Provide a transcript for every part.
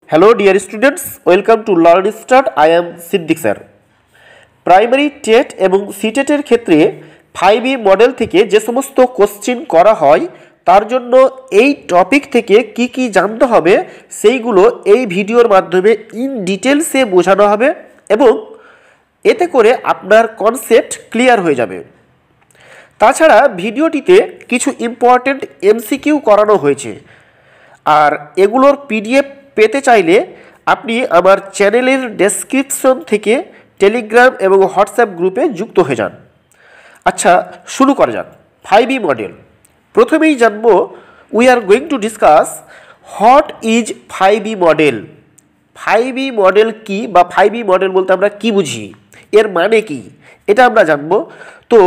Hello dear students, welcome to Learn Start. I am Siddiq sir. Primary TET এবং সিটেটের ক্ষেত্রে 5E model থেকে যে সমস্ত কোশ্চেন করা হয় তার জন্য এই টপিক থেকে কি কি জানতে হবে সেইগুলো এই ভিডিওর মাধ্যমে ইন ডিটেলসে বোঝানো হবে এবং এতে করে আপনার কনসেপ্ট ক্লিয়ার হয়ে যাবে। তাছাড়া ভিডিওটিতে কিছু ইম্পর্টেন্ট এমসিকিউ করানো হয়েছে, আর এগুলোর পিডিএফ পেতে চাইলে আপনি আমার চ্যানেলের ডেসক্রিপশন থেকে টেলিগ্রাম এবং হোয়াটসঅ্যাপ গ্রুপে যুক্ত হয়ে যান। আচ্ছা, শুরু করা যাক। 5E মডেল প্রথমেই জানবো, we are going to discuss what is 5E model. 5E model কি বা 5E মডেল বলতে আমরা কি বুঝি, এর মানে কি, এটা আমরা জানবো। তো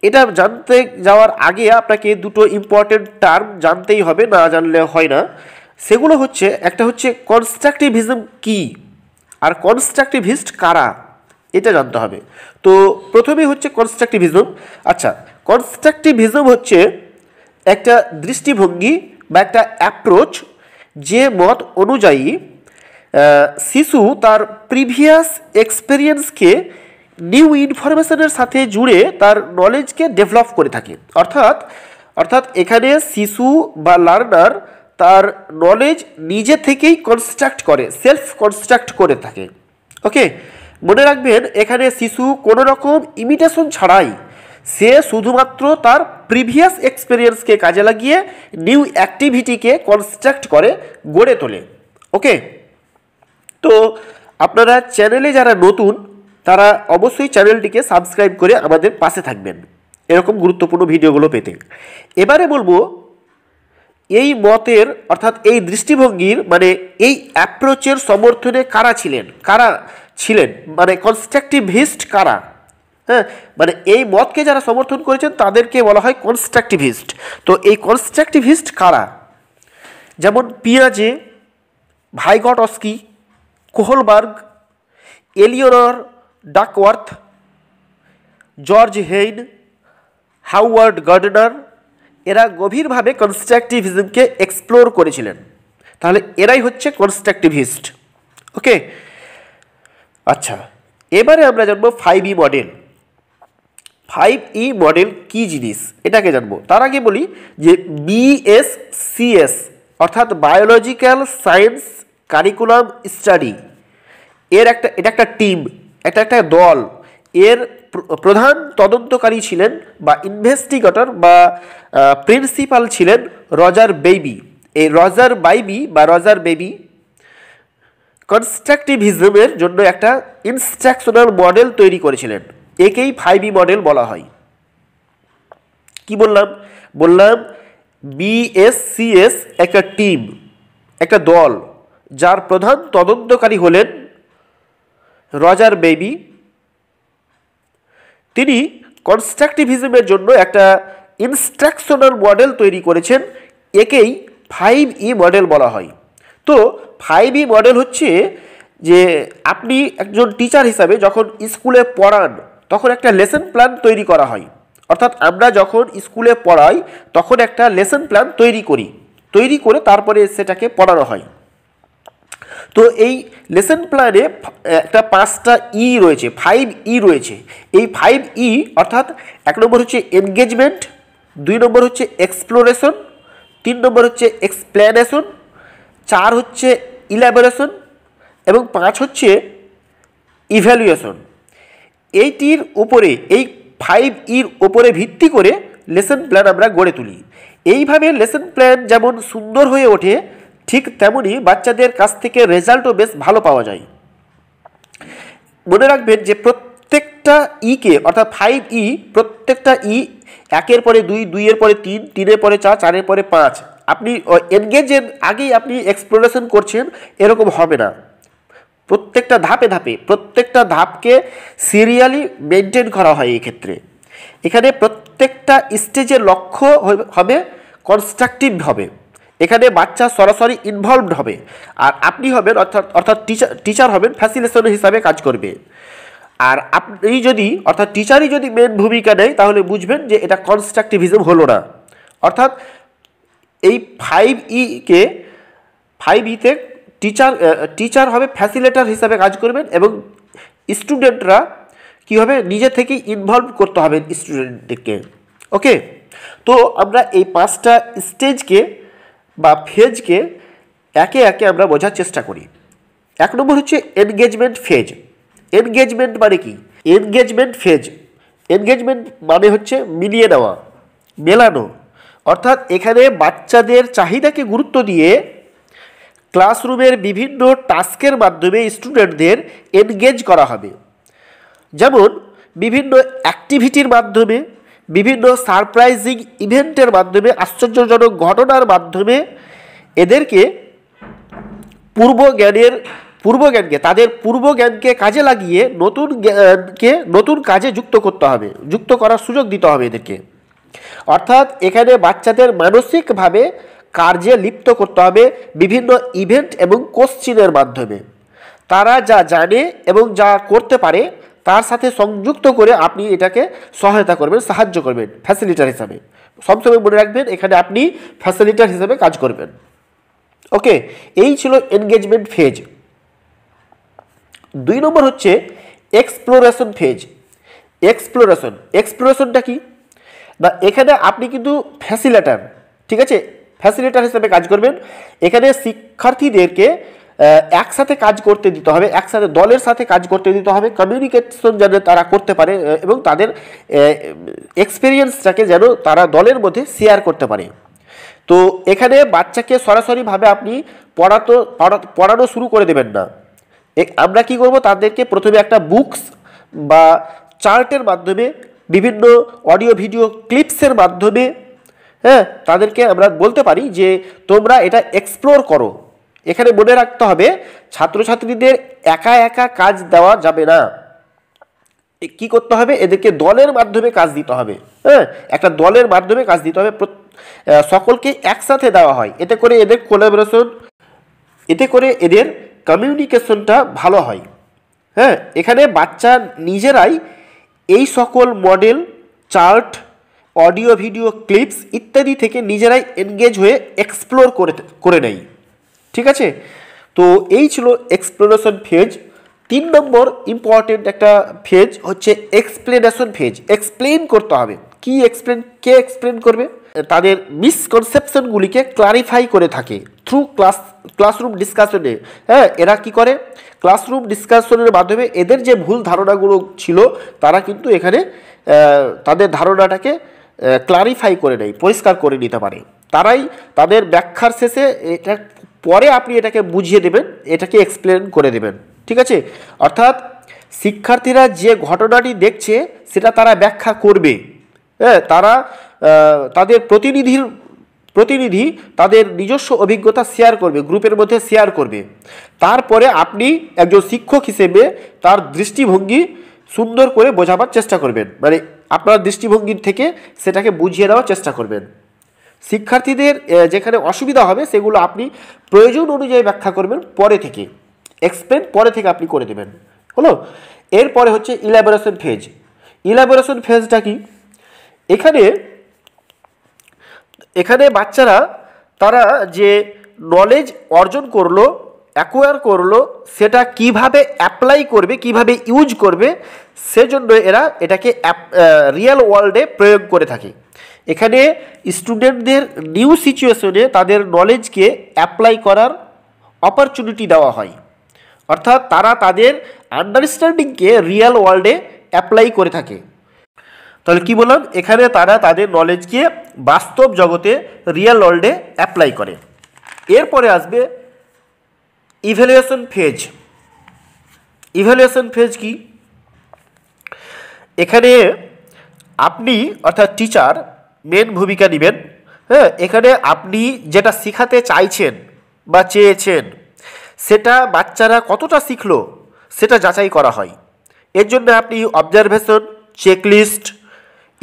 এটা জানতে যাওয়ার আগে আপনাকে দুটো ইম্পর্টেন্ট টার্ম জানতেই হবে, না জানলে হয় না। সেগুলো হচ্ছে, একটা হচ্ছে কনস্ট্রাকটিভিজম কি আর কনস্ট্রাকটিভিস্ট কারা, এটা জানতে হবে। তো প্রথমেই হচ্ছে কনস্ট্রাকটিভিজম। আচ্ছা, কনস্ট্রাকটিভিজম হচ্ছে একটা দৃষ্টিভঙ্গি বা একটা অ্যাপ্রোচ যে মত অনুযায়ী শিশু তার প্রিভিয়াস এক্সপেরিয়েন্সকে নিউ ইনফরমেশনের সাথে জুড়ে তার নলেজকে ডেভেলপ করে থাকে। অর্থাৎ এখানে শিশু বা লার্নার তার নলেজ নিজে থেকেই কনস্ট্রাক্ট করে, সেলফ কনস্ট্রাক্ট করে থাকে। ওকে, মনে রাখবেন এখানে শিশু কোনো রকম ইমিটেশন ছাড়াই সে শুধুমাত্র তার প্রিভিয়াস এক্সপেরিয়েন্সকে কাজে লাগিয়ে নিউ অ্যাক্টিভিটিকে কনস্ট্রাক্ট করে, গড়ে তোলে। ওকে, তো আপনারা চ্যানেলে যারা নতুন তারা অবশ্যই চ্যানেলটিকে সাবস্ক্রাইব করে আমাদের পাশে থাকবেন এরকম গুরুত্বপূর্ণ ভিডিওগুলো পেতে। এবারে বলবো এই মতের অর্থাৎ এই দৃষ্টিভঙ্গির মানে এই অ্যাপ্রোচের সমর্থনে কারা ছিলেন মানে কনস্ট্রাকটিভিস্ট কারা। হ্যাঁ, মানে এই মতকে যারা সমর্থন করেছেন তাদেরকে বলা হয় কনস্ট্রাকটিভিস্ট। তো এই কনস্ট্রাকটিভিস্ট কারা, যেমন পিয়াজে, Vygotsky, Kohlberg, Eleanor Duckworth, George Hein, Howard Gardner, এরা গভীরভাবে কনস্ট্রাকটিভিজমকে এক্সপ্লোর করেছিলেন। তাহলে এরাই হচ্ছে কনস্ট্রাকটিভিস্ট। ওকে, আচ্ছা, এবারে আমরা জানবো 5E মডেল। 5E মডেল কি জিনিস এটাকে জানবো। তার আগে বলি যে BSCS অর্থাৎ বায়োলজিক্যাল সায়েন্স কারিকুলাম স্টাডি, এটা একটা টিম, একটা দল। এর প্রধান তদন্তকারী ছিলেন বা ইনভেস্টিগেটর বা প্রিন্সিপাল ছিলেন রজার বেইবি। এই রজার বেইবি কনস্ট্রাকটিভিজমের জন্য একটা ইনস্ট্রাকশনাল মডেল তৈরি করেছিলেন। একেই 5E মডেল বলা হয়। কি বললাম BSCS একটা টিম, একটা দল, যার প্রধান তদন্তকারী হলেন রজার বেইবি। তিনি কনস্ট্রাকটিভিজমের জন্য একটা ইনস্ট্রাকশনাল মডেল তৈরি করেছেন। একেই 5E মডেল বলা হয়। তো 5E মডেল হচ্ছে যে আপনি একজন টিচার হিসাবে যখন স্কুলে পড়ান তখন একটা লেসন প্ল্যান তৈরি করা হয়। অর্থাৎ আমরা যখন স্কুলে পড়াই তখন একটা লেসন প্ল্যান তৈরি করে তারপরে সেটাকে পড়ানো হয়। তো এই লেসন প্ল্যানে একটা 5টা ই রয়েছে, 5E রয়েছে। এই 5E অর্থাৎ 1 নম্বর হচ্ছে এনগেজমেন্ট, 2 নম্বর হচ্ছে এক্সপ্লোরেশন, 3 নম্বর হচ্ছে এক্সপ্লেনেশন, 4 হচ্ছে ইলাবোরেশন এবং 5 হচ্ছে ইভ্যালুয়েশন। এই 5Eর উপরে ভিত্তি করে লেসন প্ল্যান আমরা গড়ে তুলি। এইভাবে লেসন প্ল্যান যেমন সুন্দর হয়ে ওঠে, ঠিক তেমনি বাচ্চাদের কাছ থেকে রেজাল্টও বেশ ভালো পাওয়া যায়। মনে রাখবেন যে প্রত্যেকটা ইকে অর্থাৎ 5E, প্রত্যেকটা ই 1-এর পরে 2, 2-এর পরে 3, 3-এর পরে 4, 4-এর পরে 5। আপনি এনগেজের আগেই আপনি এক্সপ্লোরেশন করছেন এরকম হবে না। প্রত্যেকটা ধাপকে সিরিয়ালি মেনটেন করা হয়। এই ক্ষেত্রে এখানে প্রত্যেকটা স্টেজের লক্ষ্য হবে কনস্ট্রাকটিভ হবে। এখানে বাচ্চা সরাসরি ইনভলভড হবে, আর আপনি হবেন অর্থাৎ টিচার হবেন ফ্যাসিলিটেশন হিসাবে কাজ করবে। আর আপনি যদি অর্থাৎ টিচারই যদি মেন ভূমিকা নেয় তাহলে বুঝবেন যে এটা কনস্ট্রাকটিভিজম হলো না। অর্থাৎ এই 5E তে টিচার হবে ফ্যাসিলিটেটর হিসাবে কাজ করবেন, এবং স্টুডেন্টরা কী হবে, নিজে থেকেই ইনভলভ করতে হবে স্টুডেন্টদেরকে। ওকে, তো আমরা এই 5টা স্টেজকে বা ফেজকে একে একে আমরা বোঝার চেষ্টা করি। 1 নম্বর হচ্ছে এনগেজমেন্ট ফেজ। এনগেজমেন্ট মানে কি? এনগেজমেন্ট ফেজ, এনগেজমেন্ট মানে হচ্ছে মিলিয়ে নেওয়া, মেলানো। অর্থাৎ এখানে বাচ্চাদের চাহিদাকে গুরুত্ব দিয়ে ক্লাসরুমের বিভিন্ন টাস্কের মাধ্যমে স্টুডেন্টদের এনগেজ করা হবে। যেমন বিভিন্ন অ্যাক্টিভিটির মাধ্যমে, বিভিন্ন সারপ্রাইজিং ইভেন্টের মাধ্যমে, আশ্চর্যজনক ঘটনার মাধ্যমে এদেরকে তাদের পূর্বজ্ঞানকে কাজে লাগিয়ে নতুন কাজে যুক্ত করার সুযোগ দিতে হবে এদেরকে। অর্থাৎ এখানে বাচ্চাদের মানসিকভাবে কার্যে লিপ্ত করতে হবে বিভিন্ন ইভেন্ট এবং কোশ্চেনের মাধ্যমে। তারা যা জানে এবং যা করতে পারে তার সাথে সংযুক্ত করে আপনি এটাকে সহায়তা করবেন, সাহায্য করবেন ফ্যাসিলিটার হিসাবে। সবসময় মনে রাখবেন এখানে আপনি ফ্যাসিলিটার হিসাবে কাজ করবেন। ওকে, এই ছিল এনগেজমেন্ট ফেজ। 2 নম্বর হচ্ছে এক্সপ্লোরেশন ফেজ। এক্সপ্লোরেশনটা কি না, এখানে আপনি কিন্তু ফ্যাসিলিটার, ঠিক আছে, ফ্যাসিলিটার হিসেবে কাজ করবেন। এখানে শিক্ষার্থীদেরকে একসাথে কাজ করতে দিতে হবে, একসাথে দলের সাথে কাজ করতে দিতে হবে, কমিউনিকেশন যেন তারা করতে পারে এবং তাদের এক্সপিরিয়েন্সটাকে যেন তারা দলের মধ্যে শেয়ার করতে পারে। তো এখানে বাচ্চাকে সরাসরিভাবে আপনি পড়ানো শুরু করে দেবেন না। আমরা কি করব, তাদেরকে প্রথমে একটা বুকস বা চার্টের মাধ্যমে, বিভিন্ন অডিও ভিডিও ক্লিপসের মাধ্যমে, তাদেরকে আমরা বলতে পারি যে তোমরা এটা এক্সপ্লোর করো। এখানে মনে রাখতে হবে ছাত্রছাত্রীদের একা একা কাজ দেওয়া যাবে না। কি করতে হবে, এদেরকে দলের মাধ্যমে কাজ দিতে হবে। একটা দলের মাধ্যমে কাজ দিতে হবে, সকলকে একসাথে দেওয়া হয়, এতে করে এদের কোলাবোরেশন, এতে করে এদের কমিউনিকেশনটা ভালো হয়। এখানে বাচ্চা নিজেরাই এই সকল model, chart, audio video clips ইত্যাদি থেকে নিজেরাই এনগেজ হয়ে এক্সপ্লোর করে নেয়। ঠিক আছে, তো এই ছিল এক্সপ্লোরেশন ফেজ। 3 নম্বর ইম্পর্টেন্ট একটা ফেজ হচ্ছে এক্সপ্লেনেশন ফেজ। এক্সপ্লেন করতে হবে। কে এক্সপ্লেন করবে? তাদের মিসকনসেপশনগুলিকে ক্লারিফাই করে থাকে থ্রু ক্লাসরুম ডিসকাশনে। এরা কি করে, ক্লাসরুম ডিসকাশনের মাধ্যমে এদের যে ভুল ধারণাগুলো ছিল তারা কিন্তু এখানে তাদের ধারণাটাকে ক্লারিফাই করে নেয়, পরিষ্কার করে নিতে পারে। তারাই তাদের ব্যাখ্যার শেষে এটা পরে আপনি এটাকে বুঝিয়ে দেবেন, এটাকে এক্সপ্লেন করে দেবেন। ঠিক আছে, অর্থাৎ শিক্ষার্থীরা যে ঘটনাটি দেখছে সেটা তারা ব্যাখ্যা করবে। তারা তাদের প্রতিনিধি তাদের নিজস্ব অভিজ্ঞতা শেয়ার করবে, গ্রুপের মধ্যে শেয়ার করবে। তারপরে আপনি একজন শিক্ষক হিসেবে তার দৃষ্টিভঙ্গি সুন্দর করে বোঝাবার চেষ্টা করবেন, মানে আপনার দৃষ্টিভঙ্গি থেকে সেটাকে বুঝিয়ে দেওয়ার চেষ্টা করবেন। শিক্ষার্থীদের যেখানে অসুবিধা হবে সেগুলো আপনি প্রয়োজন অনুযায়ী ব্যাখ্যা করবেন, পরে থেকে এক্সপ্লেন পরে থেকে আপনি করে দেবেন। হলো, এরপরে হচ্ছে ইলাবোরেশন ফেজ। ইলাবোরেশন ফেজটা কি? এখানে বাচ্চারা তারা যে নলেজ অর্জন করলো, অ্যাকোয়ার করলো, সেটা কিভাবে অ্যাপ্লাই করবে, কিভাবে ইউজ করবে, সেজন্য এরা এটাকে রিয়েল ওয়ার্ল্ডে প্রয়োগ করে থাকে। এখানে স্টুডেন্টদের নিউ সিচুয়েশনে তাদের নলেজকে অ্যাপ্লাই করার অপরচুনিটি দেওয়া হয়। অর্থাৎ তারা তাদের আন্ডারস্ট্যান্ডিংকে রিয়েল ওয়ার্ল্ডে অ্যাপ্লাই করে থাকে। তাহলে কি বললাম, এখানে তারা তাদের নলেজকে বাস্তব জগতে, রিয়েল ওয়ার্ল্ডে অ্যাপ্লাই করে। এরপরে আসবে ইভ্যালুয়েশন ফেজ। ইভ্যালুয়েশন ফেজ কি? এখানে আপনি অর্থাৎ টিচার মেন ভূমিকা নেবেন। এখানে আপনি যেটা শেখাতে চাইছেন বা চেয়েছেন সেটা বাচ্চারা কতটা শিখলো সেটা যাচাই করা হয়। এর জন্য আপনি observation, checklist,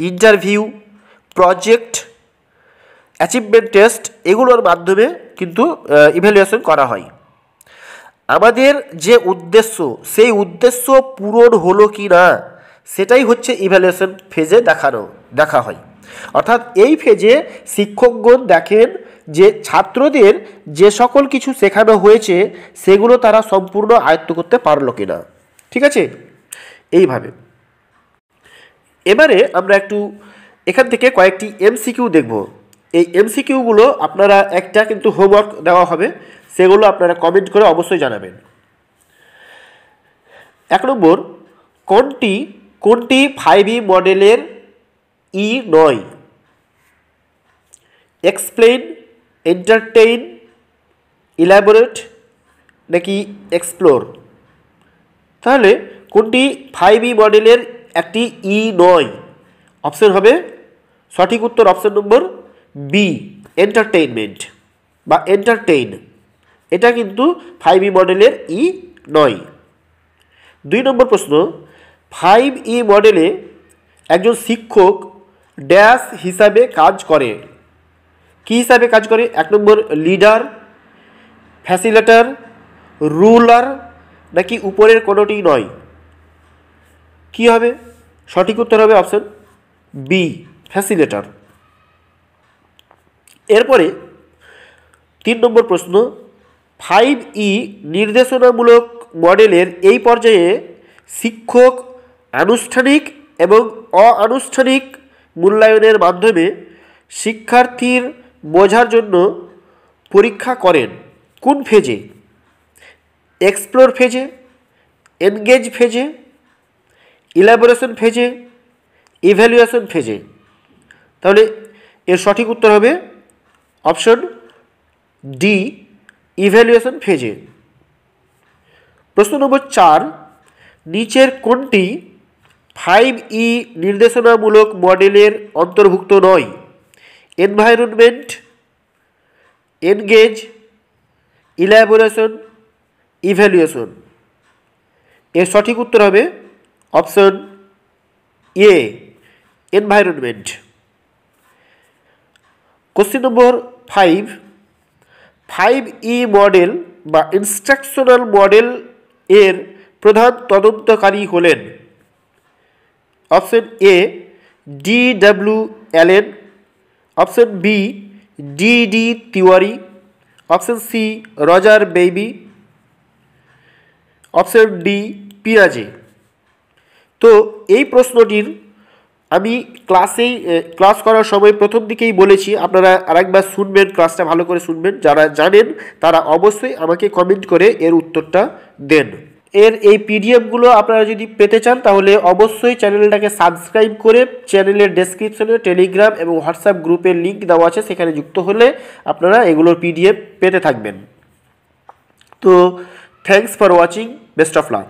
interview, project, achievement test এগুলোর মাধ্যমে কিন্তু ইভ্যালুয়েশন করা হয়। আমাদের যে উদ্দেশ্য, সেই উদ্দেশ্য পূরণ হলো কি না সেটাই হচ্ছে ইভ্যালুয়েশন ফেজে দেখা হয়। অর্থাৎ এই ফেজে শিক্ষকগণ দেখেন যে ছাত্রদের যে সকল কিছু শেখানো হয়েছে সেগুলো তারা সম্পূর্ণ আয়ত্ত করতে পারলো কিনা। ঠিক আছে, এইভাবে। এবারে আমরা একটু এখান থেকে কয়েকটি এমসিকিউ দেখব। এই এমসিকিউগুলো আপনারা একটা কিন্তু হোমওয়ার্ক দেওয়া হবে, সেগুলো আপনারা কমেন্ট করে অবশ্যই জানাবেন। 1 নম্বর, কোনটি 5E মডেলের ই নয়? এক্সপ্লেইন, এন্টারটেইন, ইলাবোরেট নাকি এক্সপ্লোর? তাহলে কোনটি 5E মডেলের একটি ই নয়? অপশন হবে, সঠিক উত্তর অপশন নম্বর বি, এন্টারটেইনমেন্ট বা এন্টারটেইন। এটা কিন্তু 5E মডেলের ই নয়। 2 নম্বর প্রশ্ন, 5E মডেলে একজন শিক্ষক ড্যাশ হিসাবে কাজ করে? কি হিসাবে কাজ করে? 1 নম্বর লিডার, ফ্যাসিলিটেটর, রুলার নাকি উপরের কোনোটি নয়? কি হবে? সঠিক উত্তর হবে অপশন বি, ফ্যাসিলিটেটর। এরপরে 3 নম্বর প্রশ্ন, 5E নির্দেশনামূলক মডেলের এই পর্যায়ে শিক্ষক আনুষ্ঠানিক এবং অনানুষ্ঠানিক মূল্যায়নের মাধ্যমে শিক্ষার্থীর বোঝার জন্য পরীক্ষা করেন কোন ফেজে? এক্সপ্লোর ফেজে, এনগেজ ফেজে, ইলাবোরেশন ফেজে, ইভ্যালুয়েশন ফেজে? তাহলে এর সঠিক উত্তর হবে অপশন ডি, ইভ্যালুয়েশন ফেজে। প্রশ্ন নম্বর 4, নিচের কোনটি 5E নির্দেশনামূলক মডেলের অন্তর্ভুক্ত নয়? Environment, engage, elaboration, evaluation? এর সঠিক উত্তর হবে option A, environment. Question number 5, 5E model বা ইনস্ট্রাকশনাল মডেল এর প্রধান তদন্তকারী হলেন? Option A, DW Allen, option B, DD Tiwari, option C, Roger Bybee, option D, পিয়াজে? তো এই প্রশ্নটির আমি ক্লাস করার সময় প্রথম দিকেই বলেছি, আপনারা আরেকবার শুনবেন, ক্লাসটা ভালো করে শুনবেন। যারা জানেন তারা অবশ্যই আমাকে কমেন্ট করে এর উত্তরটা দেন। এই পিডিএফগুলো আপনারা যদি পেতে চান তাহলে অবশ্যই চ্যানেলটাকে সাবস্ক্রাইব করে চ্যানেলের ডেসক্রিপশনে টেলিগ্রাম এবং হোয়াটসঅ্যাপ গ্রুপের লিঙ্ক দেওয়া আছে, সেখানে যুক্ত হলে আপনারা এগুলোর পিডিএফ পেতে থাকবেন। তো thanks for watching, best of luck.